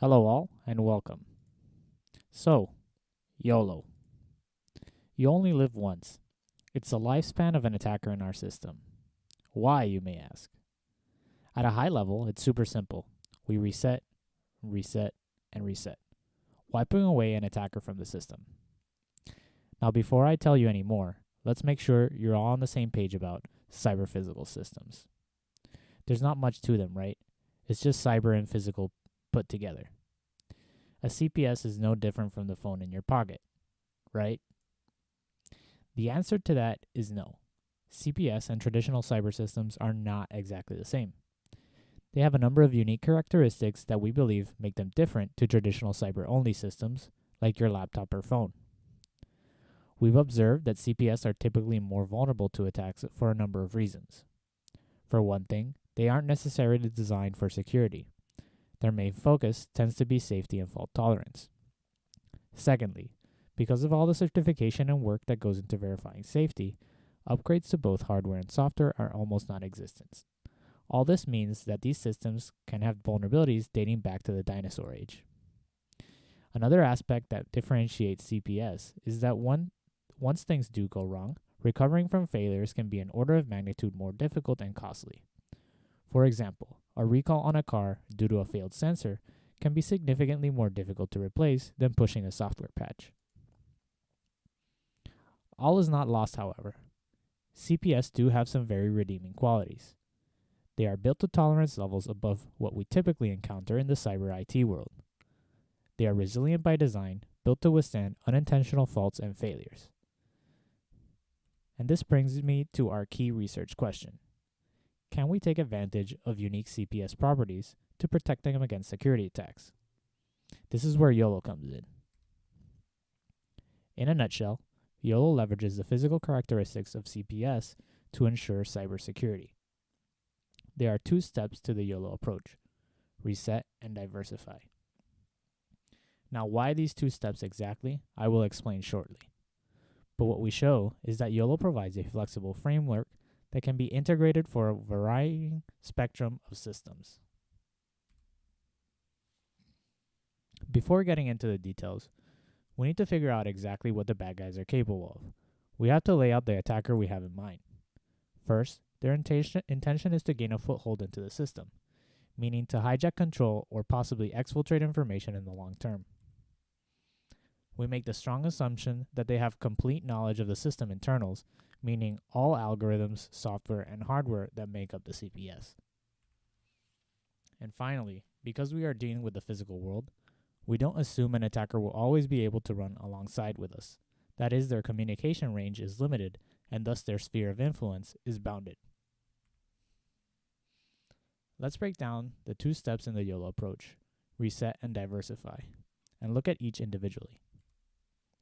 Hello, all, and welcome. So, YOLO. You only live once. It's the lifespan of an attacker in our system. Why, you may ask? At a high level, it's super simple. We reset, reset, and reset, wiping away an attacker from the system. Now, before I tell you any more, let's make sure you're all on the same page about cyber physical systems. There's not much to them, right? It's just cyber and physical put together. A CPS is no different from the phone in your pocket, right? The answer to that is no. CPS and traditional cyber systems are not exactly the same. They have a number of unique characteristics that we believe make them different to traditional cyber-only systems, like your laptop or phone. We've observed that CPS are typically more vulnerable to attacks for a number of reasons. For one thing, they aren't necessarily designed for security. Their main focus tends to be safety and fault tolerance. Secondly, because of all the certification and work that goes into verifying safety, upgrades to both hardware and software are almost non-existent. All this means that these systems can have vulnerabilities dating back to the dinosaur age. Another aspect that differentiates CPS is that once things do go wrong, recovering from failures can be an order of magnitude more difficult and costly. For example, a recall on a car due to a failed sensor can be significantly more difficult to replace than pushing a software patch. All is not lost, however. CPS do have some very redeeming qualities. They are built to tolerance levels above what we typically encounter in the cyber IT world. They are resilient by design, built to withstand unintentional faults and failures. And this brings me to our key research question. Can we take advantage of unique CPS properties to protect them against security attacks? This is where YOLO comes in. In a nutshell, YOLO leverages the physical characteristics of CPS to ensure cybersecurity. There are two steps to the YOLO approach: reset and diversify. Now, why these two steps exactly, I will explain shortly. But what we show is that YOLO provides a flexible framework that can be integrated for a varying spectrum of systems. Before getting into the details, we need to figure out exactly what the bad guys are capable of. We have to lay out the attacker we have in mind. First, their intention is to gain a foothold into the system, meaning to hijack control or possibly exfiltrate information in the long term. We make the strong assumption that they have complete knowledge of the system internals, meaning all algorithms, software, and hardware that make up the CPS. And finally, because we are dealing with the physical world, we don't assume an attacker will always be able to run alongside with us. That is, their communication range is limited, and thus their sphere of influence is bounded. Let's break down the two steps in the YOLO approach, reset and diversify, and look at each individually.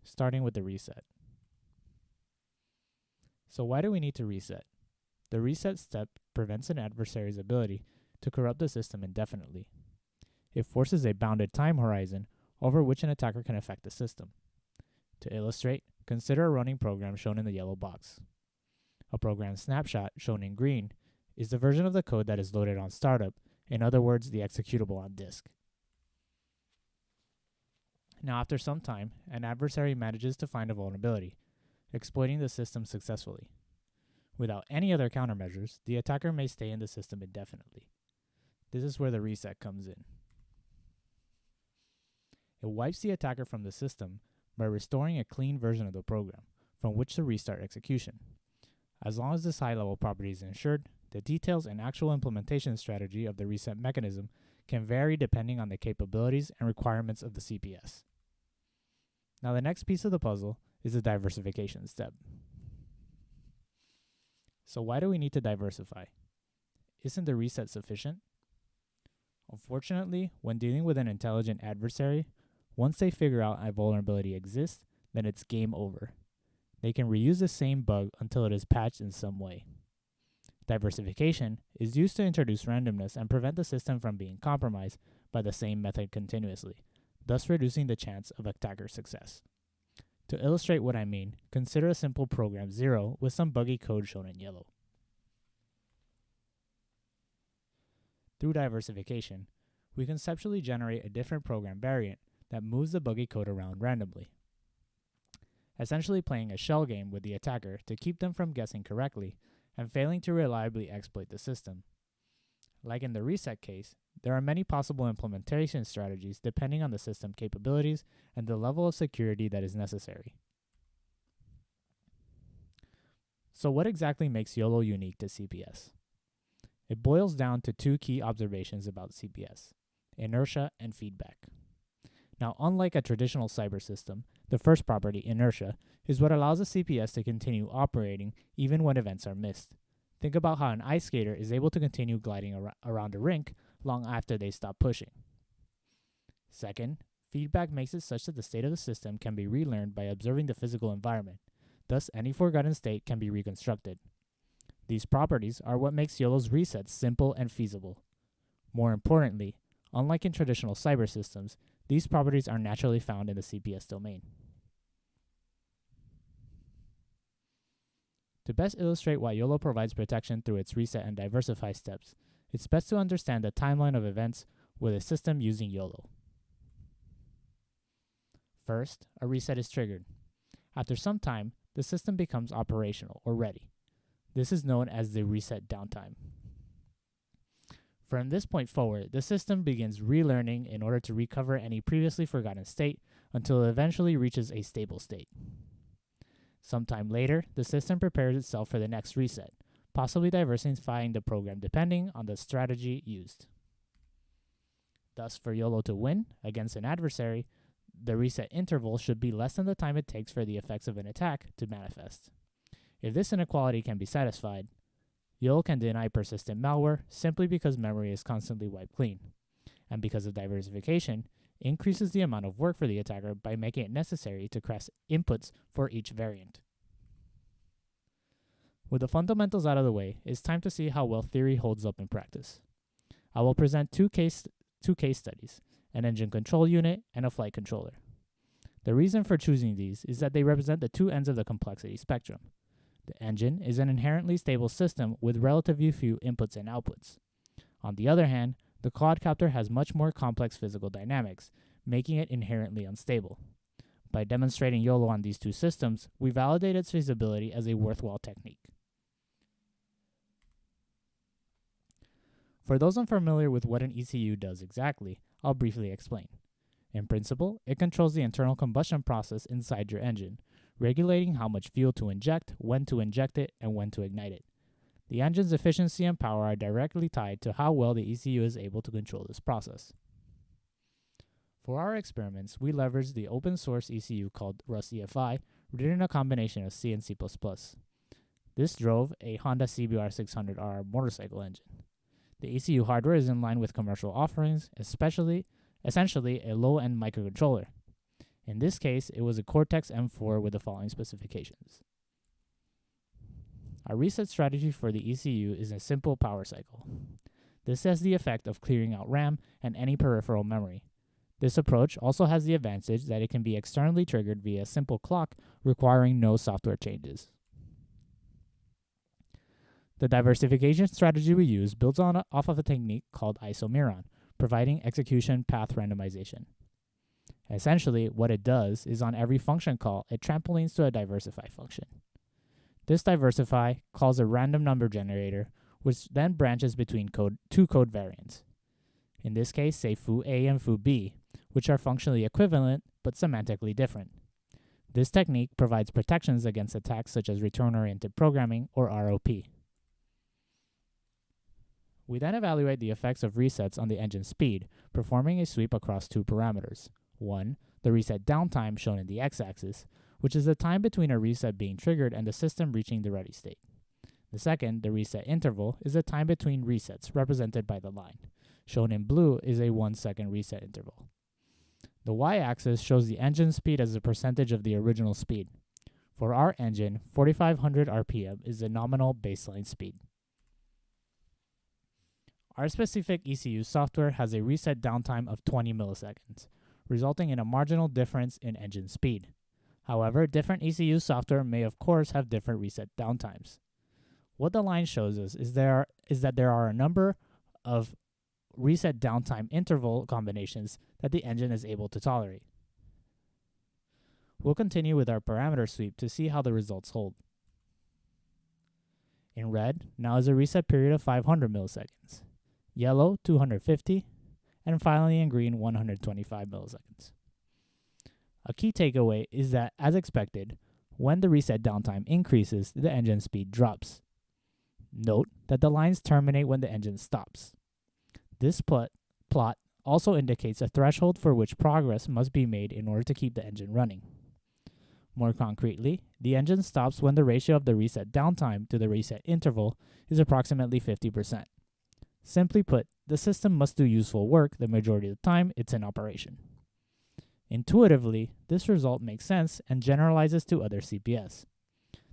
Starting with the reset. So why do we need to reset? The reset step prevents an adversary's ability to corrupt the system indefinitely. It forces a bounded time horizon over which an attacker can affect the system. To illustrate, consider a running program shown in the yellow box. A program snapshot, shown in green, is the version of the code that is loaded on startup, in other words, the executable on disk. Now, after some time, an adversary manages to find a vulnerability, exploiting the system successfully. Without any other countermeasures, the attacker may stay in the system indefinitely. This is where the reset comes in. It wipes the attacker from the system by restoring a clean version of the program from which to restart execution. As long as this high-level property is ensured, the details and actual implementation strategy of the reset mechanism can vary depending on the capabilities and requirements of the CPS. Now, the next piece of the puzzle is the diversification step. So why do we need to diversify? Isn't the reset sufficient? Unfortunately, when dealing with an intelligent adversary, once they figure out a vulnerability exists, then it's game over. They can reuse the same bug until it is patched in some way. Diversification is used to introduce randomness and prevent the system from being compromised by the same method continuously, thus reducing the chance of attacker success. To illustrate what I mean, consider a simple program 0 with some buggy code shown in yellow. Through diversification, we conceptually generate a different program variant that moves the buggy code around randomly, essentially playing a shell game with the attacker to keep them from guessing correctly and failing to reliably exploit the system. Like in the reset case, there are many possible implementation strategies depending on the system capabilities and the level of security that is necessary. So what exactly makes YOLO unique to CPS? It boils down to two key observations about CPS: inertia and feedback. Now, unlike a traditional cyber system, the first property, inertia, is what allows a CPS to continue operating even when events are missed. Think about how an ice skater is able to continue gliding around a rink long after they stop pushing. Second, feedback makes it such that the state of the system can be relearned by observing the physical environment. Thus, any forgotten state can be reconstructed. These properties are what makes YOLO's resets simple and feasible. More importantly, unlike in traditional cyber systems, these properties are naturally found in the CPS domain. To best illustrate why YOLO provides protection through its reset and diversify steps, it's best to understand the timeline of events with a system using YOLO. First, a reset is triggered. After some time, the system becomes operational or ready. This is known as the reset downtime. From this point forward, the system begins relearning in order to recover any previously forgotten state until it eventually reaches a stable state. Sometime later, the system prepares itself for the next reset, possibly diversifying the program depending on the strategy used. Thus, for YOLO to win against an adversary, the reset interval should be less than the time it takes for the effects of an attack to manifest. If this inequality can be satisfied, YOLO can deny persistent malware simply because memory is constantly wiped clean, and because of diversification, increases the amount of work for the attacker by making it necessary to craft inputs for each variant. With the fundamentals out of the way, it's time to see how well theory holds up in practice. I will present two case studies, an engine control unit and a flight controller. The reason for choosing these is that they represent the two ends of the complexity spectrum. The engine is an inherently stable system with relatively few inputs and outputs. On the other hand, the quadcopter has much more complex physical dynamics, making it inherently unstable. By demonstrating YOLO on these two systems, we validate its feasibility as a worthwhile technique. For those unfamiliar with what an ECU does exactly, I'll briefly explain. In principle, it controls the internal combustion process inside your engine, regulating how much fuel to inject, when to inject it, and when to ignite it. The engine's efficiency and power are directly tied to how well the ECU is able to control this process. For our experiments, we leveraged the open source ECU called RustEFI, written in a combination of C and C++. This drove a Honda CBR 600R motorcycle engine. The ECU hardware is in line with commercial offerings, essentially a low-end microcontroller. In this case, it was a Cortex M4 with the following specifications. Our reset strategy for the ECU is a simple power cycle. This has the effect of clearing out RAM and any peripheral memory. This approach also has the advantage that it can be externally triggered via a simple clock requiring no software changes. The diversification strategy we use builds off of a technique called isomeron, providing execution path randomization. Essentially, what it does is on every function call, it trampolines to a diversify function. This diversify calls a random number generator, which then branches between two code variants. In this case, say foo A and foo B, which are functionally equivalent but semantically different. This technique provides protections against attacks such as return-oriented programming or ROP. We then evaluate the effects of resets on the engine speed, performing a sweep across two parameters. One, the reset downtime shown in the x-axis, which is the time between a reset being triggered and the system reaching the ready state. The second, the reset interval, is the time between resets, represented by the line. Shown in blue is a 1 second reset interval. The y-axis shows the engine speed as a percentage of the original speed. For our engine, 4,500 RPM is the nominal baseline speed. Our specific ECU software has a reset downtime of 20 milliseconds, resulting in a marginal difference in engine speed. However, different ECU software may of course have different reset downtimes. What the line shows us is that there are a number of reset downtime interval combinations that the engine is able to tolerate. We'll continue with our parameter sweep to see how the results hold. In red, now is a reset period of 500 milliseconds, yellow 250, and finally in green 125 milliseconds. A key takeaway is that, as expected, when the reset downtime increases, the engine speed drops. Note that the lines terminate when the engine stops. This plot also indicates a threshold for which progress must be made in order to keep the engine running. More concretely, the engine stops when the ratio of the reset downtime to the reset interval is approximately 50%. Simply put, the system must do useful work the majority of the time it's in operation. Intuitively, this result makes sense and generalizes to other CPS.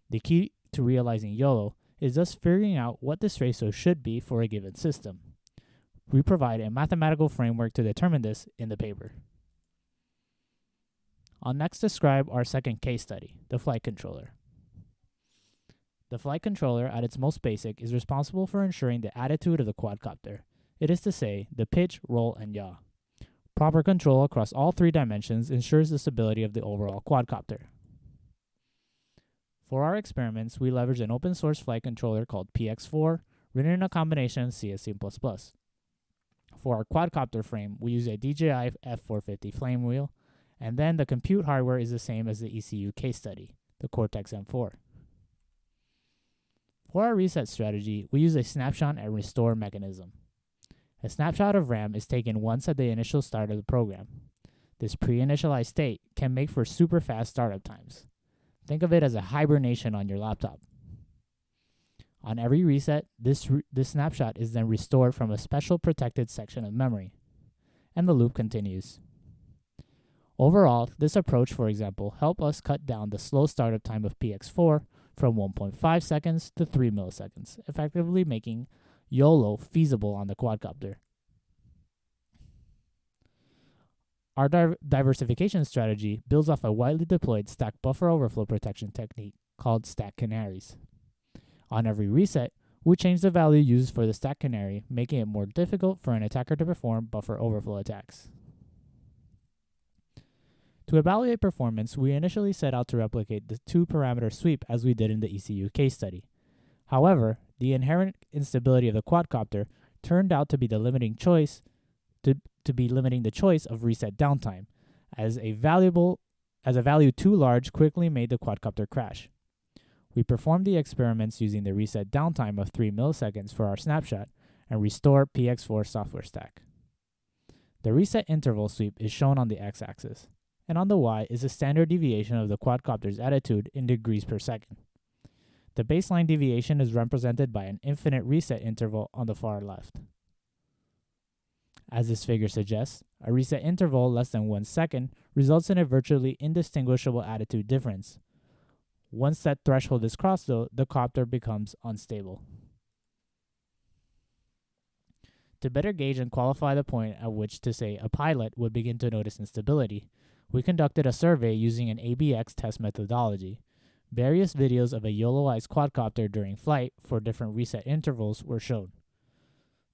The key to realizing YOLO is thus figuring out what this ratio should be for a given system. We provide a mathematical framework to determine this in the paper. I'll next describe our second case study, the flight controller. The flight controller, at its most basic, is responsible for ensuring the attitude of the quadcopter. It is to say, the pitch, roll, and yaw. Proper control across all three dimensions ensures the stability of the overall quadcopter. For our experiments, we leveraged an open source flight controller called PX4, written in a combination C and C++. For our quadcopter frame, we use a DJI F450 flame wheel, and then the compute hardware is the same as the ECU case study, the Cortex M4. For our reset strategy, we use a snapshot and restore mechanism. A snapshot of RAM is taken once at the initial start of the program. This pre-initialized state can make for super fast startup times. Think of it as a hibernation on your laptop. On every reset, this snapshot is then restored from a special protected section of memory, and the loop continues. Overall, this approach, for example, helped us cut down the slow startup time of PX4 from 1.5 seconds to 3 milliseconds, effectively making YOLO feasible on the quadcopter. Our diversification strategy builds off a widely deployed stack buffer overflow protection technique called stack canaries. On every reset, we change the value used for the stack canary, making it more difficult for an attacker to perform buffer overflow attacks. To evaluate performance, we initially set out to replicate the two-parameter sweep as we did in the ECU case study. However, the inherent instability of the quadcopter turned out to be the limiting choice limiting the choice of reset downtime, as a value too large quickly made the quadcopter crash. We performed the experiments using the reset downtime of 3 milliseconds for our snapshot and restore PX4 software stack. The reset interval sweep is shown on the x-axis, and on the y is a standard deviation of the quadcopter's attitude in degrees per second. The baseline deviation is represented by an infinite reset interval on the far left. As this figure suggests, a reset interval less than 1 second results in a virtually indistinguishable attitude difference. Once that threshold is crossed, though, the copter becomes unstable. To better gauge and qualify the point at which to say a pilot would begin to notice instability, we conducted a survey using an ABX test methodology. Various videos of a YOLO-ized quadcopter during flight for different reset intervals were shown.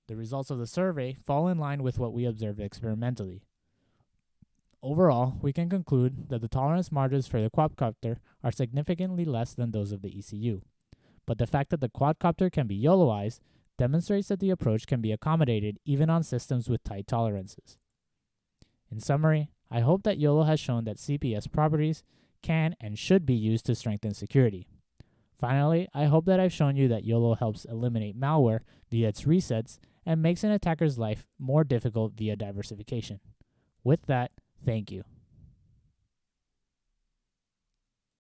The results of the survey fall in line with what we observed experimentally. Overall, we can conclude that the tolerance margins for the quadcopter are significantly less than those of the ECU. But the fact that the quadcopter can be YOLO-ized demonstrates that the approach can be accommodated even on systems with tight tolerances. In summary, I hope that YOLO has shown that CPS properties can and should be used to strengthen security. Finally, I hope that I've shown you that YOLO helps eliminate malware via its resets and makes an attacker's life more difficult via diversification. With that, thank you.